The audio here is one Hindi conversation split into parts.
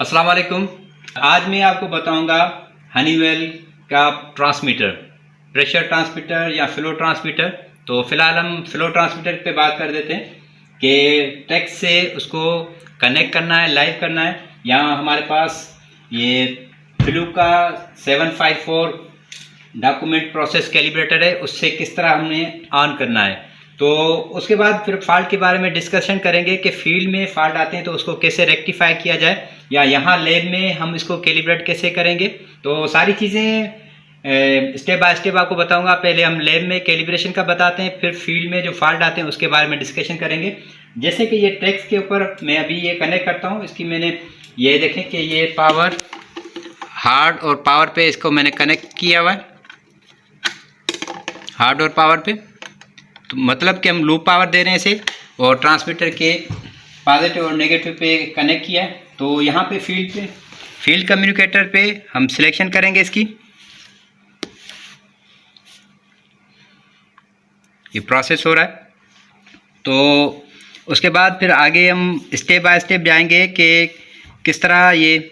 अस्सलाम वालेकुम। आज मैं आपको बताऊंगा हनीवेल का ट्रांसमीटर, प्रेशर ट्रांसमीटर या फ्लो ट्रांसमीटर। तो फिलहाल हम फ्लो ट्रांसमीटर पे बात कर देते हैं कि टेक्स्ट से उसको कनेक्ट करना है, लाइव करना है। यहाँ हमारे पास ये फ्लू का 754 डॉक्यूमेंट प्रोसेस कैलिब्रेटर है, उससे किस तरह हमने ऑन करना है। तो उसके बाद फिर फॉल्ट के बारे में डिस्कशन करेंगे कि फील्ड में फॉल्ट आते हैं तो उसको कैसे रेक्टिफाई किया जाए, या यहाँ लैब में हम इसको कैलिब्रेट कैसे करेंगे। तो सारी चीज़ें स्टेप बाय स्टेप आपको बताऊंगा। पहले हम लैब में कैलिब्रेशन का बताते हैं, फिर फील्ड में जो फॉल्ट आते हैं उसके बारे में डिस्कशन करेंगे। जैसे कि ये टेक्स्ट के ऊपर मैं अभी ये कनेक्ट करता हूँ, इसकी मैंने ये देखें कि ये पावर हार्ड और पावर पे इसको मैंने कनेक्ट किया हुआ है, हार्ड और पावर पे। तो मतलब कि हम लूप पावर दे रहे हैं इसे, और ट्रांसमीटर के पॉजिटिव और नेगेटिव पे कनेक्ट किया है। तो यहाँ पे फील्ड कम्युनिकेटर पे हम सिलेक्शन करेंगे इसकी। ये प्रोसेस हो रहा है। तो उसके बाद फिर आगे हम स्टेप बाय स्टेप जाएंगे कि किस तरह ये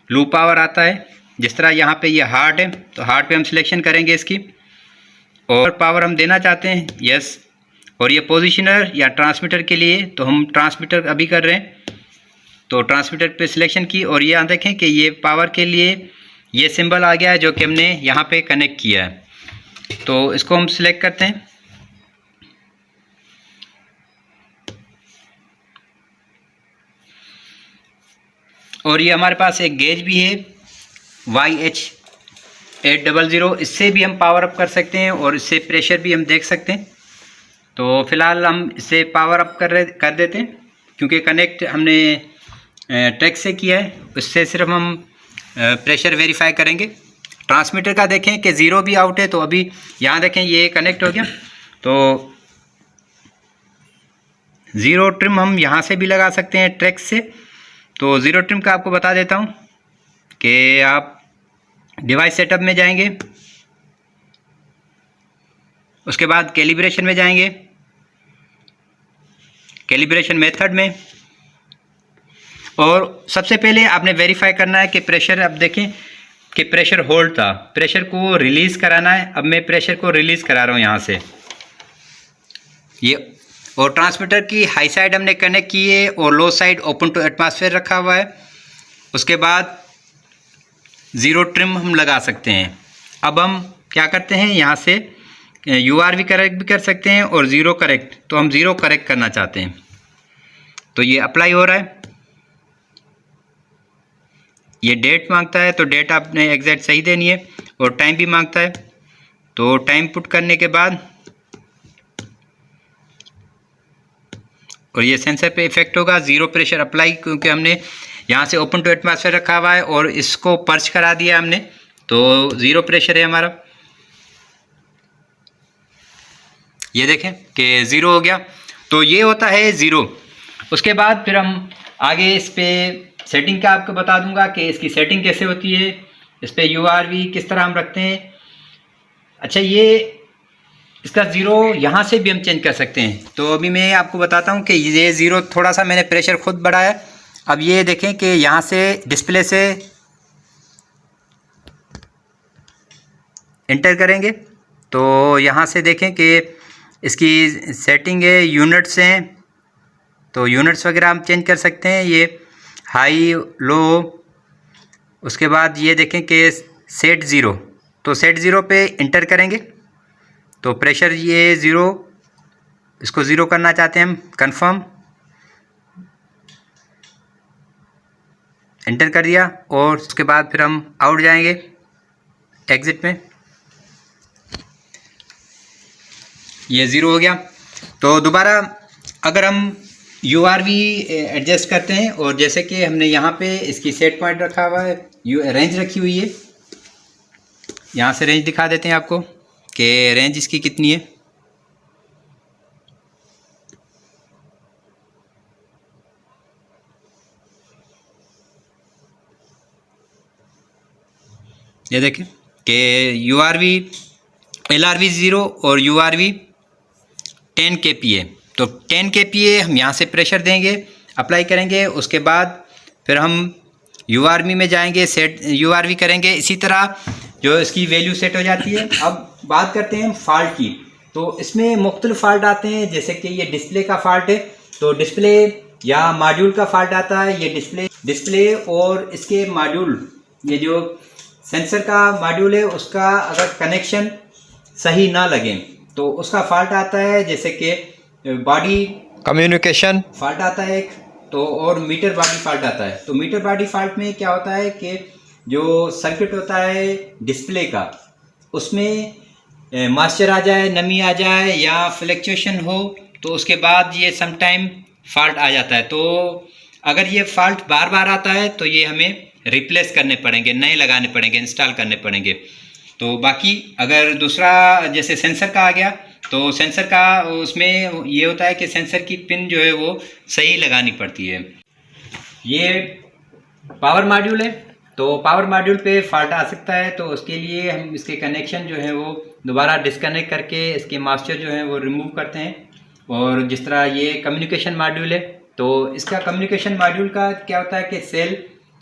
लूप पावर आता है। जिस तरह यहाँ पे ये हार्ड है तो हार्ड पे हम सिलेक्शन करेंगे इसकी, और पावर हम देना चाहते हैं यस। और ये पोजीशनर या ट्रांसमीटर के लिए तो हम ट्रांसमीटर अभी कर रहे हैं, तो ट्रांसमीटर पे सिलेक्शन की, और ये यहाँ देखें कि ये पावर के लिए ये सिंबल आ गया है जो कि हमने यहाँ पे कनेक्ट किया है। तो इसको हम सिलेक्ट करते हैं, और ये हमारे पास एक गेज भी है YH800, इससे भी हम पावर अप कर सकते हैं और इससे प्रेशर भी हम देख सकते हैं। तो फिलहाल हम इसे पावर अप कर देते हैं, क्योंकि कनेक्ट हमने ट्रैक से किया है, उससे सिर्फ हम प्रेशर वेरीफाई करेंगे। ट्रांसमीटर का देखें कि ज़ीरो भी आउट है, तो अभी यहाँ देखें ये कनेक्ट हो गया। तो ज़ीरो ट्रिम हम यहाँ से भी लगा सकते हैं ट्रैक से। तो ज़ीरो ट्रिम का आपको बता देता हूँ कि आप डिवाइस सेटअप में जाएंगे, उसके बाद कैलिब्रेशन में जाएंगे, कैलिब्रेशन मेथड में, और सबसे पहले आपने वेरीफाई करना है कि प्रेशर, अब देखें कि प्रेशर होल्ड था, प्रेशर को रिलीज़ कराना है। अब मैं प्रेशर को रिलीज़ करा रहा हूँ यहाँ से ये, और ट्रांसमीटर की हाई साइड हमने कनेक्ट की है और लो साइड ओपन टू एटमॉस्फेयर रखा हुआ है। उसके बाद ज़ीरो ट्रिम हम लगा सकते हैं। अब हम क्या करते हैं, यहाँ से URV करेक्ट भी कर सकते हैं और ज़ीरो करेक्ट, तो हम ज़ीरो करेक्ट करना चाहते हैं। तो ये अप्लाई हो रहा है, ये डेट मांगता है तो डेट आपने एग्जैक्ट सही देनी है, और टाइम भी मांगता है। तो टाइम पुट करने के बाद और ये सेंसर पे इफेक्ट होगा, ज़ीरो प्रेशर अप्लाई, क्योंकि हमने यहाँ से ओपन टू एटमॉस्फेयर रखा हुआ है और इसको पर्च करा दिया हमने, तो ज़ीरो प्रेशर है हमारा। ये देखें कि ज़ीरो हो गया। तो ये होता है ज़ीरो। उसके बाद फिर हम आगे इस पर सेटिंग का आपको बता दूंगा कि इसकी सेटिंग कैसे होती है, इस पर URV किस तरह हम रखते हैं। अच्छा, ये इसका ज़ीरो यहाँ से भी हम चेंज कर सकते हैं। तो अभी मैं आपको बताता हूँ कि ये ज़ीरो, थोड़ा सा मैंने प्रेशर खुद बढ़ाया। अब ये देखें कि यहाँ से डिस्प्ले से इंटर करेंगे तो यहाँ से देखें कि इसकी सेटिंग है, यूनिट्स हैं, तो यूनिट्स वगैरह हम चेंज कर सकते हैं, ये हाई लो। उसके बाद ये देखें कि सेट ज़ीरो, तो सेट ज़ीरो पे इंटर करेंगे तो प्रेशर ये ज़ीरो, इसको ज़ीरो करना चाहते हैं हम, कंफर्म, इंटर कर दिया। और उसके बाद फिर हम आउट जाएंगे एग्ज़िट में, ये ज़ीरो हो गया। तो दोबारा अगर हम URV एडजस्ट करते हैं, और जैसे कि हमने यहाँ पे इसकी सेट पॉइंट रखा हुआ है, रेंज रखी हुई है, यहाँ से रेंज दिखा देते हैं आपको कि रेंज इसकी कितनी है। ये देखें कि URV LRV 0 और URV 10 kPa। तो 10 kPa हम यहाँ से प्रेशर देंगे, अप्लाई करेंगे। उसके बाद फिर हम URV में जाएंगे, सेट URV करेंगे। इसी तरह जो इसकी वैल्यू सेट हो जाती है। अब बात करते हैं फॉल्ट की। तो इसमें मुख्तलिफ फॉल्ट आते हैं, जैसे कि ये डिस्प्ले का फॉल्ट है तो डिस्प्ले या मॉड्यूल का फॉल्ट आता है। ये डिस्प्ले और इसके मॉड्यूल, ये जो सेंसर का मॉड्यूल है उसका अगर कनेक्शन सही ना लगे तो उसका फॉल्ट आता है। जैसे कि बॉडी कम्युनिकेशन फॉल्ट आता है एक, तो और मीटर बॉडी फॉल्ट आता है। तो मीटर बॉडी फॉल्ट में क्या होता है कि जो सर्किट होता है डिस्प्ले का, उसमें मॉइस्चर आ जाए, नमी आ जाए या फ्लक्चुएशन हो तो उसके बाद ये समटाइम फॉल्ट आ जाता है। तो अगर ये फॉल्ट बार बार आता है तो ये हमें रिप्लेस करने पड़ेंगे, नए लगाने पड़ेंगे, इंस्टॉल करने पड़ेंगे। तो बाकी अगर दूसरा जैसे सेंसर का आ गया तो सेंसर का उसमें ये होता है कि सेंसर की पिन जो है वो सही लगानी पड़ती है। ये पावर मॉड्यूल है तो पावर मॉड्यूल पे फॉल्ट आ सकता है, तो उसके लिए हम इसके कनेक्शन जो है वो दोबारा डिस्कनेक्ट करके इसके मॉइस्चर जो है वो रिमूव करते हैं। और जिस तरह ये कम्युनिकेशन मॉड्यूल है तो इसका कम्युनिकेशन मॉड्यूल का क्या होता है कि सेल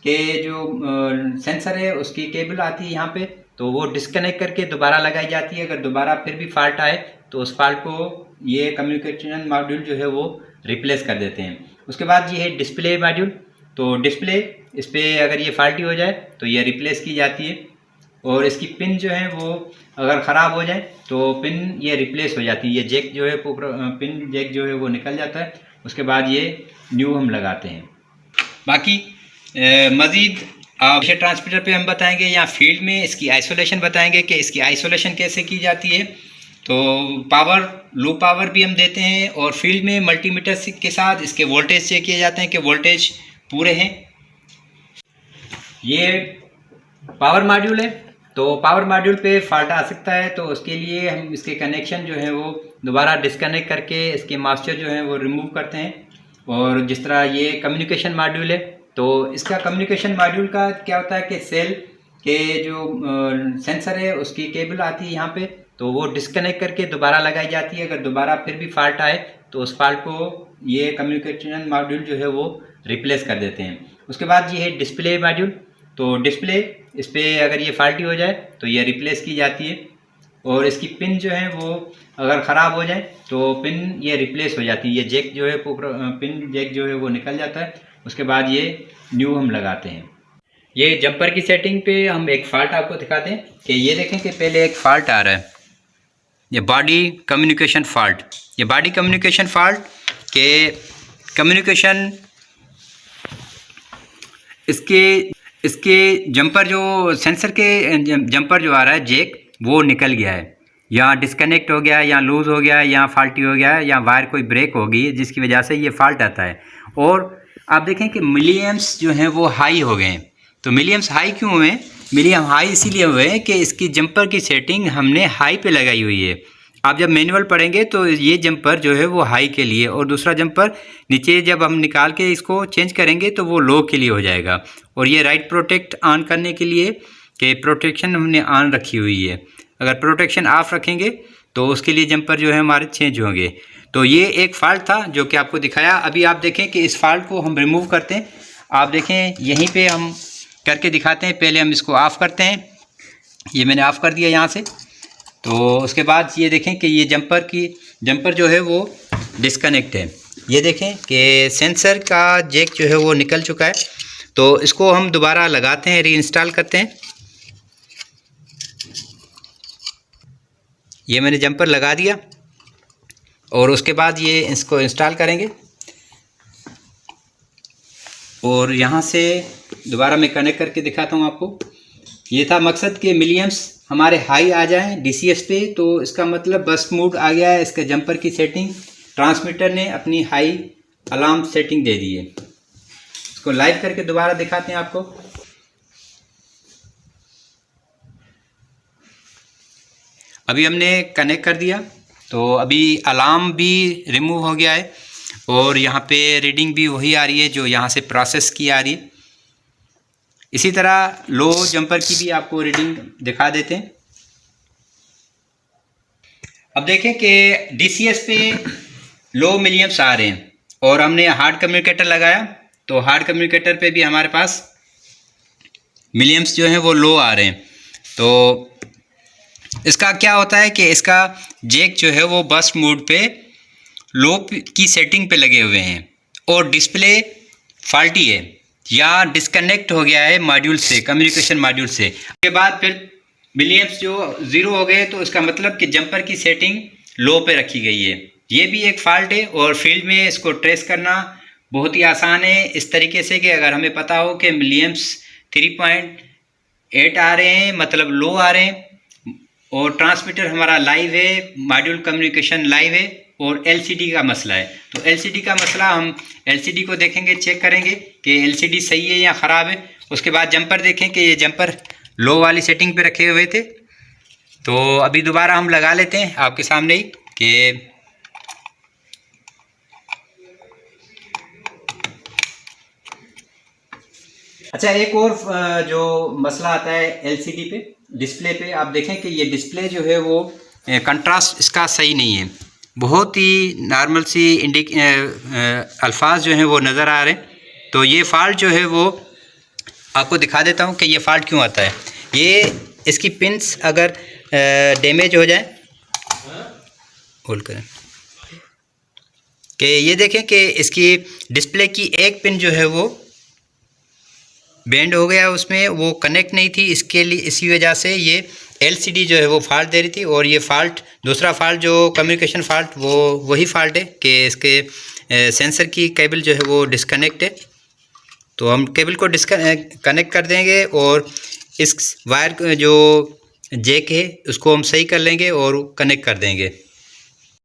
के जो सेंसर है उसकी केबल आती है यहाँ पे, तो वो डिस्कनेक्ट करके दोबारा लगाई जाती है। अगर दोबारा फिर भी फॉल्ट आए तो उस फॉल्ट को ये कम्युनिकेशन मॉड्यूल जो है वो रिप्लेस कर देते हैं। उसके बाद ये है डिस्प्ले मॉड्यूल। तो डिस्प्ले, इस पर अगर ये फॉल्टी हो जाए तो ये रिप्लेस की जाती है। और इसकी पिन जो है वो अगर ख़राब हो जाए तो पिन ये रिप्लेस हो जाती है। ये जैक जो है पिन जैक जो है वो निकल जाता है। उसके बाद ये न्यू हम लगाते हैं। बाकी मज़ीद प्रेशर ट्रांसमीटर पे हम बताएंगे या फील्ड में इसकी आइसोलेशन बताएंगे कि इसकी आइसोलेशन कैसे की जाती है। तो पावर, लो पावर भी हम देते हैं और फील्ड में मल्टीमीटर के साथ इसके वोल्टेज चेक किए जाते हैं कि वोल्टेज पूरे हैं। ये पावर मॉड्यूल है तो पावर मॉड्यूल पे फॉल्ट आ सकता है, तो उसके लिए हम इसके कनेक्शन जो है वो दोबारा डिस्कनेक्ट करके इसके मॉइस्चर जो है वो रिमूव करते हैं। और जिस तरह ये कम्युनिकेशन मॉड्यूल है तो इसका कम्युनिकेशन मॉड्यूल का क्या होता है कि सेल के जो सेंसर है उसकी केबल आती है यहाँ पे, तो वो डिस्कनेक्ट करके दोबारा लगाई जाती है। अगर दोबारा फिर भी फॉल्ट आए तो उस फॉल्ट को ये कम्युनिकेशन मॉड्यूल जो है वो रिप्लेस कर देते हैं। उसके बाद ये है डिस्प्ले मॉड्यूल। तो डिस्प्ले, इस पर अगर ये फॉल्टी हो जाए तो ये रिप्लेस की जाती है। और इसकी पिन जो है वो अगर ख़राब हो जाए तो पिन ये रिप्लेस हो जाती है। ये जैक जो है पिन जैक जो है वो निकल जाता है। उसके बाद ये न्यू हम लगाते हैं। ये जंपर की सेटिंग पे हम एक फ़ॉल्ट आपको दिखाते हैं कि ये देखें कि पहले एक फ़ॉल्ट आ रहा है, ये बॉडी कम्युनिकेशन फ़ॉल्ट। ये बॉडी कम्युनिकेशन फ़ॉल्ट के कम्युनिकेशन इसके जंपर जो सेंसर के जंपर जो आ रहा है जैक, वो निकल गया है, या डिस्कनेक्ट हो गया, या लूज़ हो गया, या फॉल्टी हो गया, या वायर कोई ब्रेक हो गई जिसकी वजह से ये फॉल्ट आता है। और आप देखें कि मिलीएम्स जो हैं वो हाई हो गए हैं। तो मिलीएम्स हाई क्यों हुए हैं? मिलीएम हाई इसीलिए हुए हैं कि इसकी जंपर की सेटिंग हमने हाई पे लगाई हुई है। आप जब मैनुअल पढ़ेंगे तो ये जंपर जो है वो हाई के लिए, और दूसरा जंपर नीचे जब हम निकाल के इसको चेंज करेंगे तो वो लो के लिए हो जाएगा। और ये राइट प्रोटेक्ट ऑन करने के लिए कि प्रोटेक्शन हमने ऑन रखी हुई है। अगर प्रोटेक्शन ऑफ रखेंगे तो उसके लिए जंपर जो है हमारे चेंज होंगे। तो ये एक फ़ॉल्ट था जो कि आपको दिखाया। अभी आप देखें कि इस फॉल्ट को हम रिमूव करते हैं। आप देखें यहीं पे हम करके दिखाते हैं। पहले हम इसको ऑफ़ करते हैं, ये मैंने ऑफ़ कर दिया यहाँ से। तो उसके बाद ये देखें कि ये जंपर जो है वो डिस्कनेक्ट है। ये देखें कि सेंसर का जैक जो है वो निकल चुका है। तो इसको हम दोबारा लगाते हैं, रीइंस्टॉल करते हैं। ये मैंने जंपर लगा दिया और उसके बाद ये इसको इंस्टॉल करेंगे। और यहाँ से दोबारा मैं कनेक्ट करके दिखाता हूँ आपको। ये था मकसद कि मिलीएम्स हमारे हाई आ जाएं DCS पे, तो इसका मतलब बस मोड आ गया है। इसके जंपर की सेटिंग ट्रांसमीटर ने अपनी हाई अलार्म सेटिंग दे दी है। इसको लाइव करके दोबारा दिखाते हैं आपको। अभी हमने कनेक्ट कर दिया तो अभी अलार्म भी रिमूव हो गया है और यहाँ पे रीडिंग भी वही आ रही है जो यहाँ से प्रोसेस की आ रही है। इसी तरह लो जंपर की भी आपको रीडिंग दिखा देते हैं। अब देखें कि DCS पे लो मिलीएम्स आ रहे हैं और हमने हार्ड कम्युनिकेटर लगाया तो हार्ड कम्युनिकेटर पे भी हमारे पास मिलियम्स जो हैं वो लो आ रहे हैं। तो इसका क्या होता है कि इसका जैक जो है वो बर्स्ट मोड पे लो की सेटिंग पे लगे हुए हैं और डिस्प्ले फॉल्टी है या डिस्कनेक्ट हो गया है मॉड्यूल से, कम्युनिकेशन मॉड्यूल से। उसके बाद फिर मिलियम्स जो 0 हो गए तो इसका मतलब कि जंपर की सेटिंग लो पे रखी गई है। ये भी एक फॉल्ट है और फील्ड में इसको ट्रेस करना बहुत ही आसान है इस तरीके से कि अगर हमें पता हो कि मिलियम्स 3.8 आ रहे हैं, मतलब लो आ रहे हैं, और ट्रांसमीटर हमारा लाइव है, मॉड्यूल कम्युनिकेशन लाइव है, और एलसीडी का मसला है। तो एलसीडी का मसला हम एलसीडी को देखेंगे, चेक करेंगे कि एलसीडी सही है या ख़राब है। उसके बाद जंपर देखें कि ये जंपर लो वाली सेटिंग पे रखे हुए थे। तो अभी दोबारा हम लगा लेते हैं आपके सामने ही कि अच्छा, एक और जो मसला आता है एलसीडी पे, डिस्प्ले पे, आप देखें कि ये डिस्प्ले जो है वो कंट्रास्ट इसका सही नहीं है। बहुत ही नॉर्मल सी अल्फाज जो हैं वो नज़र आ रहे हैं। तो ये फॉल्ट जो है वो आपको दिखा देता हूँ कि ये फॉल्ट क्यों आता है। ये इसकी पिन्स अगर डैमेज हो जाए, होल्ड करें, कि ये देखें कि इसकी डिस्प्ले की एक पिन जो है वो बेंड हो गया, उसमें वो कनेक्ट नहीं थी, इसके लिए इसी वजह से ये एलसीडी जो है वो फॉल्ट दे रही थी। और ये फॉल्ट, दूसरा फॉल्ट जो कम्युनिकेशन फॉल्ट, वो वही फॉल्ट है कि इसके सेंसर की केबल जो है वो डिस्कनेक्ट है। तो हम केबल को कनेक्ट कर देंगे और इस वायर जो जैक है उसको हम सही कर लेंगे और कनेक्ट कर देंगे।